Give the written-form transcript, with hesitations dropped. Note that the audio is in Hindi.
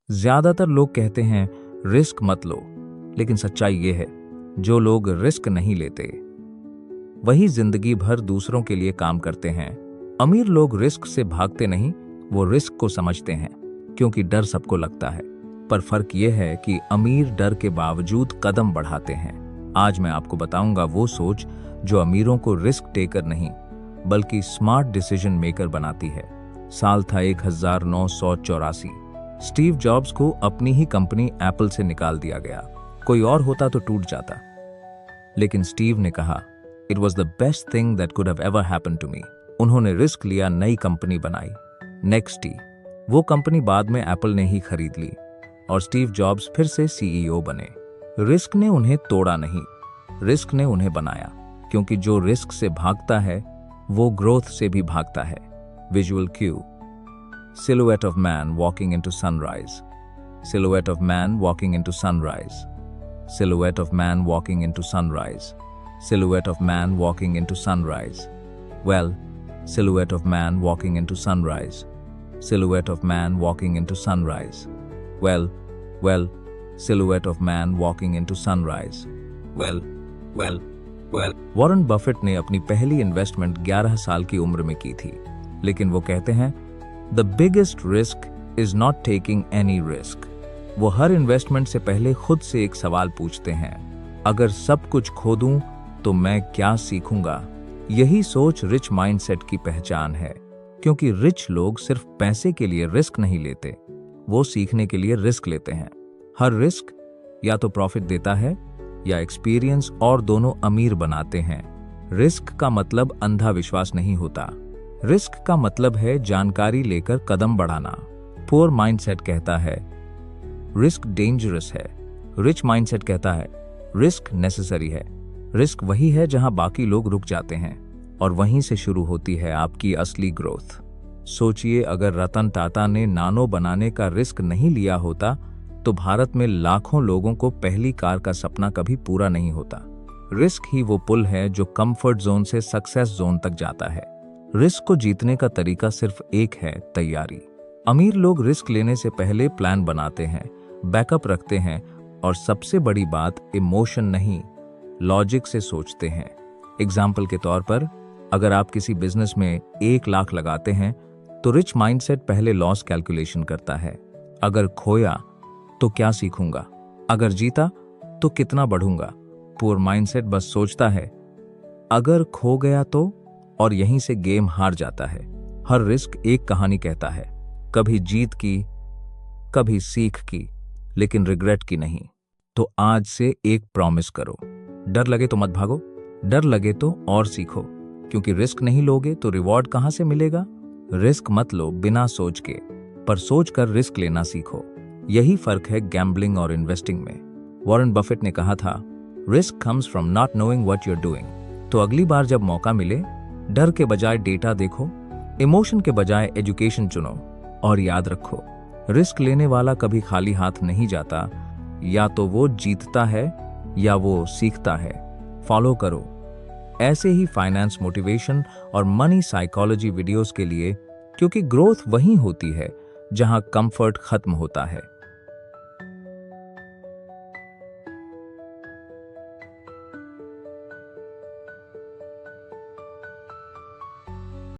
ज्यादातर लोग कहते हैं रिस्क मत लो, लेकिन सच्चाई ये है, जो लोग रिस्क नहीं लेते वही जिंदगी भर दूसरों के लिए काम करते हैं। अमीर लोग रिस्क से भागते नहीं, वो रिस्क को समझते हैं, क्योंकि डर सबको लगता है, पर फर्क ये है कि अमीर डर के बावजूद कदम बढ़ाते हैं। आज मैं आपको बताऊंगा वो सोच जो अमीरों को रिस्क टेकर नहीं बल्कि स्मार्ट डिसीजन मेकर बनाती है। साल था 1984। स्टीव जॉब्स को अपनी ही कंपनी एप्पल से निकाल दिया गया। कोई और होता तो टूट जाता, लेकिन स्टीव ने कहा it was the best thing that could have ever happen to me. उन्होंने रिस्क लिया, नई कंपनी बनाई, नेक्स्ट। वो कंपनी बाद में एप्पल ने ही खरीद ली और स्टीव जॉब्स फिर से सीईओ बने। रिस्क ने उन्हें तोड़ा नहीं, रिस्क ने उन्हें बनाया, क्योंकि जो रिस्क से भागता है वो ग्रोथ से भी भागता है। Visual Q: silhouette of man walking into sunrise, silhouette of man walking into sunrise, silhouette of man walking into sunrise, silhouette of man walking into sunrise. Well, silhouette of man walking into sunrise, silhouette of man walking into sunrise. Well, silhouette of man walking into sunrise. Well. Warren Buffett ने अपनी पहली इन्वेस्टमेंट 11 साल की उम्र में की थी, लेकिन वो कहते हैं the biggest risk is not taking any risk. वो हर इन्वेस्टमेंट से पहले खुद से एक सवाल पूछते हैं, अगर सब कुछ खो दूं तो मैं क्या सीखूंगा। यही सोच रिच माइंडसेट की पहचान है, क्योंकि रिच लोग सिर्फ पैसे के लिए रिस्क नहीं लेते, वो सीखने के लिए रिस्क लेते हैं। हर रिस्क या तो प्रॉफिट देता है या एक्सपीरियंस, और दोनों अमीर बनाते हैं। रिस्क का मतलब अंधा विश्वास नहीं होता, रिस्क का मतलब है जानकारी लेकर कदम बढ़ाना। पुअर माइंडसेट कहता है रिस्क डेंजरस है, रिच माइंडसेट कहता है रिस्क नेसेसरी है। रिस्क वही है जहां बाकी लोग रुक जाते हैं, और वहीं से शुरू होती है आपकी असली ग्रोथ। सोचिए, अगर रतन टाटा ने नानो बनाने का रिस्क नहीं लिया होता तो भारत में लाखों लोगों को पहली कार का सपना कभी पूरा नहीं होता। रिस्क ही वो पुल है जो कंफर्ट जोन से सक्सेस जोन तक जाता है। रिस्क को जीतने का तरीका सिर्फ एक है, तैयारी। अमीर लोग रिस्क लेने से पहले प्लान बनाते हैं, बैकअप रखते हैं, और सबसे बड़ी बात, इमोशन नहीं, लॉजिक से सोचते हैं। एग्जाम्पल के तौर पर, अगर आप किसी बिजनेस में 1 लाख लगाते हैं तो रिच माइंडसेट पहले लॉस कैलकुलेशन करता है। अगर खोया तो क्या सीखूंगा, अगर जीता तो कितना बढ़ूंगा। पुअर माइंडसेट बस सोचता है अगर खो गया तो, और यहीं से गेम हार जाता है। हर रिस्क एक कहानी कहता है, कभी जीत की, कभी सीख की, लेकिन रिग्रेट की नहीं। तो आज से एक प्रॉमिस करो, डर लगे तो मत भागो, डर लगे तो और सीखो, क्योंकि रिस्क नहीं लोगे तो रिवॉर्ड कहां से मिलेगा। रिस्क मत लो बिना सोच के, पर सोच कर रिस्क लेना सीखो। यही फर्क है गैम्बलिंग और इन्वेस्टिंग में। वॉरेन बफेट ने कहा था risk comes from not knowing what you are doing. तो अगली बार जब मौका मिले, डर के बजाय डेटा देखो, इमोशन के बजाय एजुकेशन चुनो, और याद रखो, रिस्क लेने वाला कभी खाली हाथ नहीं जाता। या तो वो जीतता है या वो सीखता है। फॉलो करो ऐसे ही फाइनेंस, मोटिवेशन और मनी साइकोलॉजी वीडियोस के लिए, क्योंकि ग्रोथ वहीं होती है जहां कंफर्ट खत्म होता है।